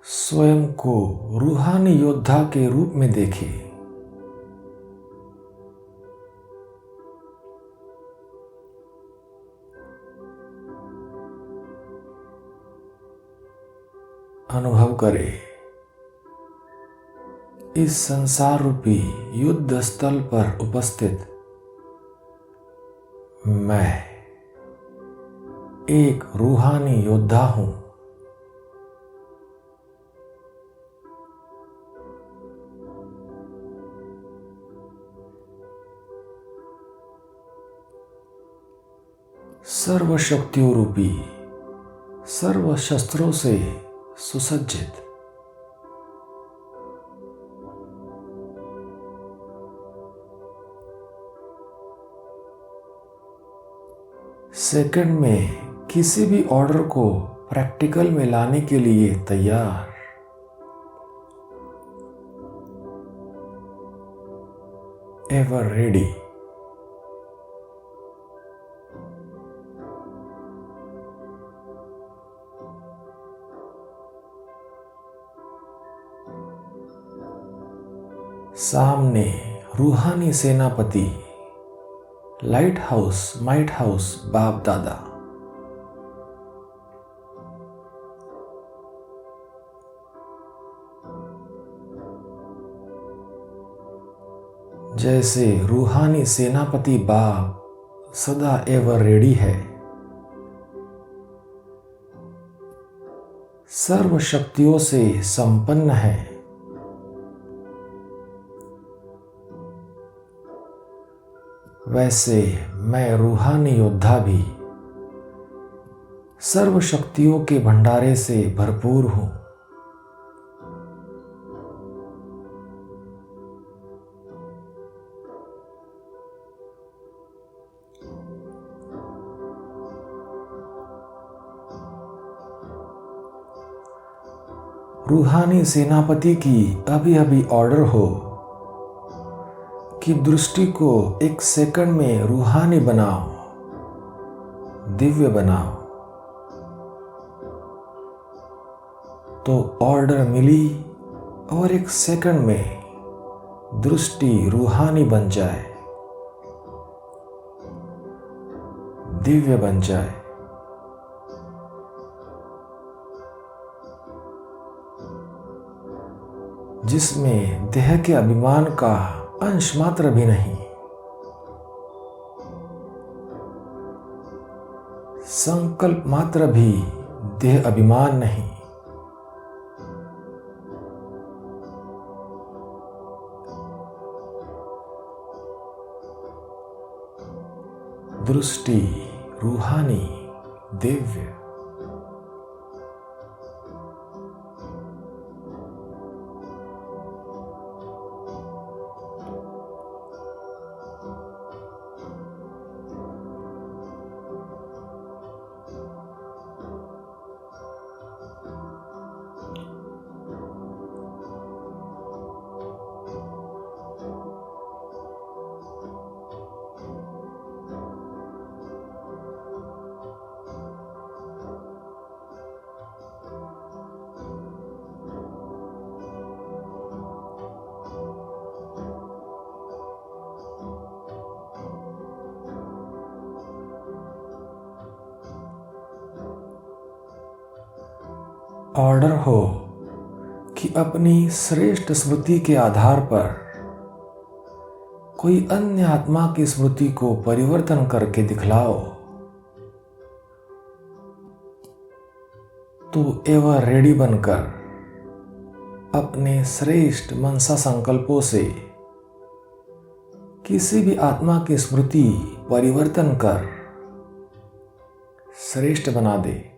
स्वयं को रूहानी योद्धा के रूप में देखें। अनुभव करें इस संसार रूपी युद्ध स्थल पर उपस्थित मैं एक रूहानी योद्धा हूं। सर्व शक्तियों रूपी सर्व शस्त्रों से सुसज्जित। सेकंड में किसी भी ऑर्डर को प्रैक्टिकल में लाने के लिए तैयार। Ever ready. सामने रूहानी सेनापति लाइट हाउस माइट हाउस बाप दादा। जैसे रूहानी सेनापति बाप सदा एवर रेडी है, सर्व शक्तियों से संपन्न है, वैसे मैं रूहानी योद्धा भी सर्व शक्तियों के भंडारे से भरपूर हूं। रूहानी सेनापति की अभी अभी ऑर्डर हो कि दृष्टि को एक सेकंड में रूहानी बनाओ, दिव्य बनाओ। तो ऑर्डर मिली और एक सेकंड में दृष्टि रूहानी बन जाए, दिव्य बन जाए। जिसमें देह के अभिमान का अंश मात्र भी नहीं, संकल्प मात्र भी देह अभिमान नहीं। दृष्टि रूहानी दिव्य। ऑर्डर हो कि अपनी श्रेष्ठ स्मृति के आधार पर कोई अन्य आत्मा की स्मृति को परिवर्तन करके दिखलाओ। तो एवर रेडी बनकर अपने श्रेष्ठ मनसा संकल्पों से किसी भी आत्मा की स्मृति परिवर्तन कर श्रेष्ठ बना दे।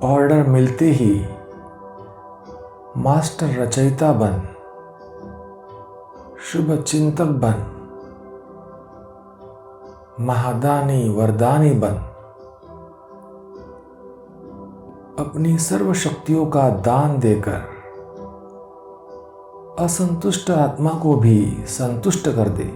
ऑर्डर मिलते ही मास्टर रचयिता बन, शुभ चिंतक बन, महादानी वरदानी बन, अपनी सर्व शक्तियों का दान देकर असंतुष्ट आत्मा को भी संतुष्ट कर दे।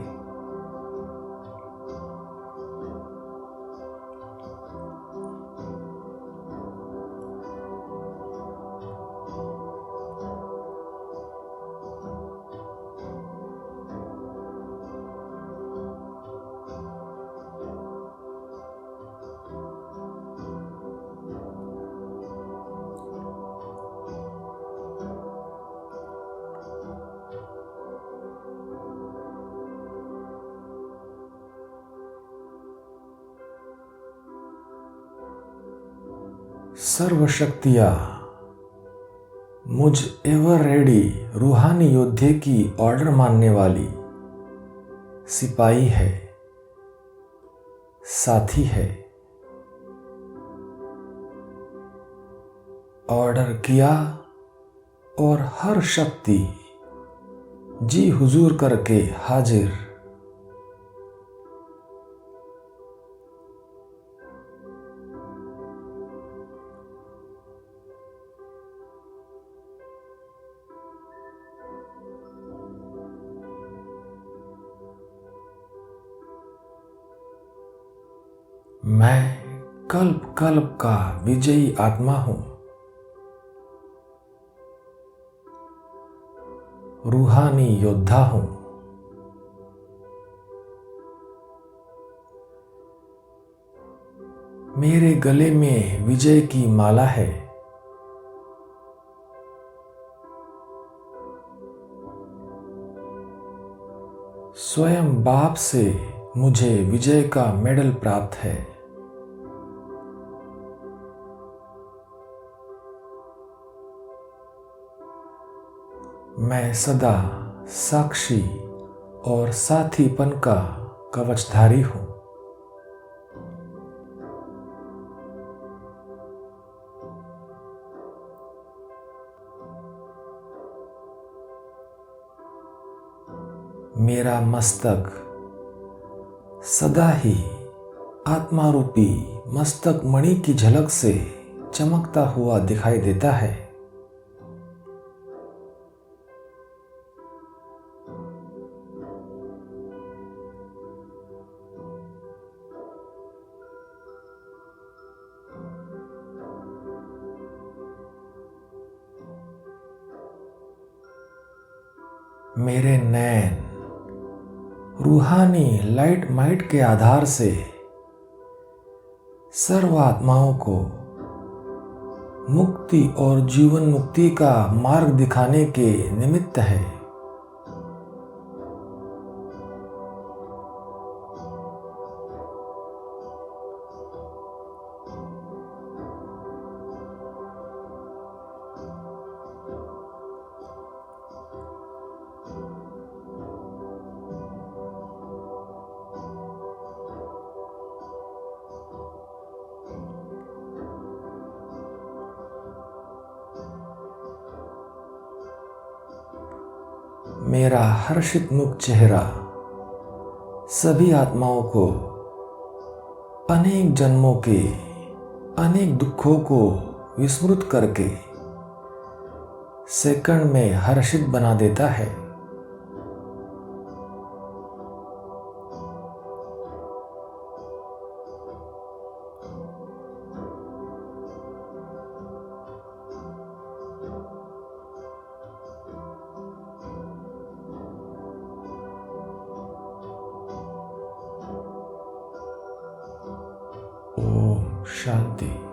सर्व शक्तियां मुझ एवर रेडी रूहानी योद्धे की ऑर्डर मानने वाली सिपाही है, साथी है। ऑर्डर किया और हर शक्ति जी हुजूर करके हाजिर। मैं कल्प कल्प का विजयी आत्मा हूं, रूहानी योद्धा हूं। मेरे गले में विजय की माला है। स्वयं बाप से मुझे विजय का मेडल प्राप्त है। मैं सदा साक्षी और साथीपन का कवचधारी हूं। मेरा मस्तक सदा ही आत्मा रूपी मस्तक मणि की झलक से चमकता हुआ दिखाई देता है। मेरे नैन रूहानी लाइट माइट के आधार से सर्व आत्माओं को मुक्ति और जीवन मुक्ति का मार्ग दिखाने के निमित्त है। मेरा हर्षित मुख चेहरा सभी आत्माओं को अनेक जन्मों के अनेक दुखों को विस्मृत करके सेकंड में हर्षित बना देता है। ओम शांति।